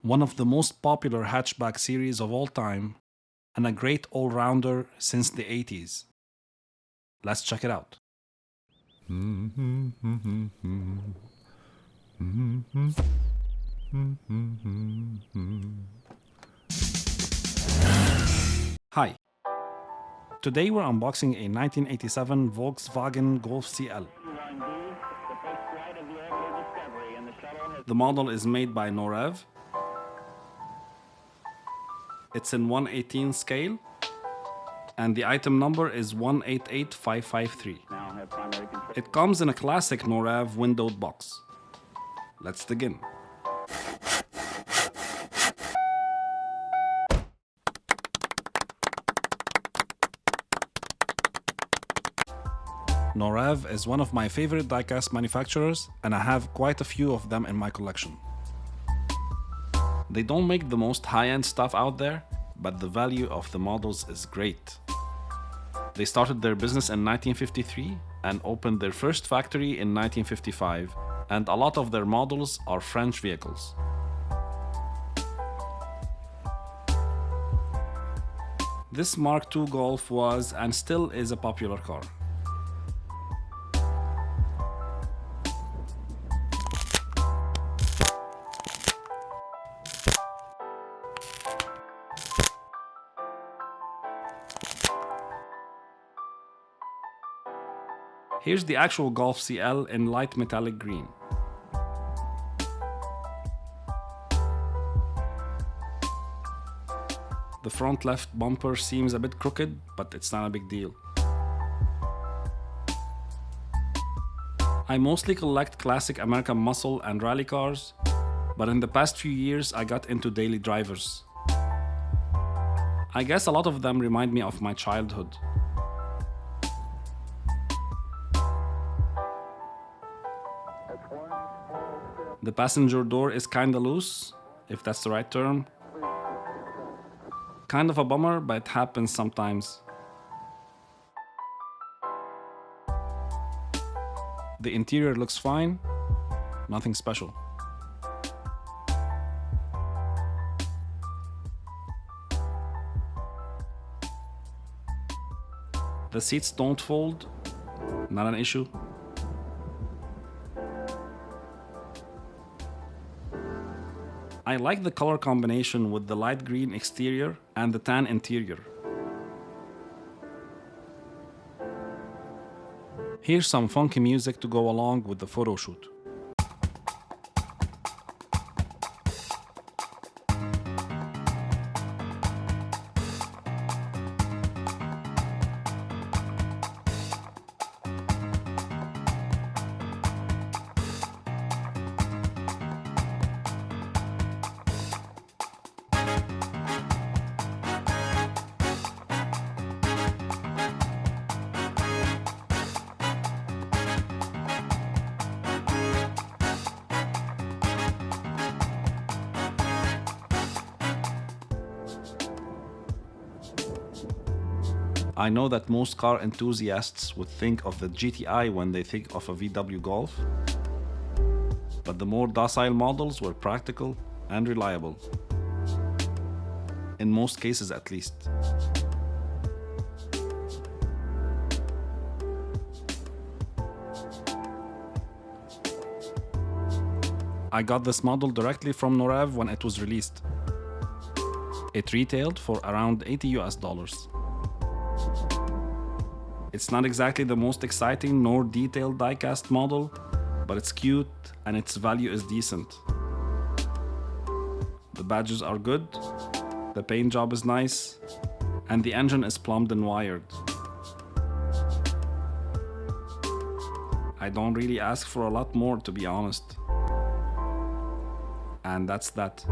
one of the most popular hatchback series of all time, and a great all-rounder since the 80s. Let's check it out. Hi. Today we're unboxing a 1987 Volkswagen Golf CL. The model is made by Norev. It's in 1/18 scale, and the item number is 188553. It comes in a classic Norev windowed box. Let's dig in. Norev is one of my favorite diecast manufacturers, and I have quite a few of them in my collection. They don't make the most high-end stuff out there, but the value of the models is great. They started their business in 1953 and opened their first factory in 1955, and a lot of their models are French vehicles. This Mark II Golf was and still is a popular car. Here's the actual Golf CL in light metallic green. The front left bumper seems a bit crooked, but it's not a big deal. I mostly collect classic American muscle and rally cars, but in the past few years I got into daily drivers. I guess a lot of them remind me of my childhood. The passenger door is kinda loose, if that's the right term. Kind of a bummer, but it happens sometimes. The interior looks fine, nothing special. The seats don't fold, not an issue. I like the color combination with the light green exterior and the tan interior. Here's some funky music to go along with the photo shoot. I know that most car enthusiasts would think of the GTI when they think of a VW Golf, but the more docile models were practical and reliable. In most cases, at least. I got this model directly from Norev when it was released. It retailed for around $80 US. It's not exactly the most exciting nor detailed diecast model, but it's cute and its value is decent. The badges are good, the paint job is nice, and the engine is plumbed and wired. I don't really ask for a lot more, to be honest. And that's that.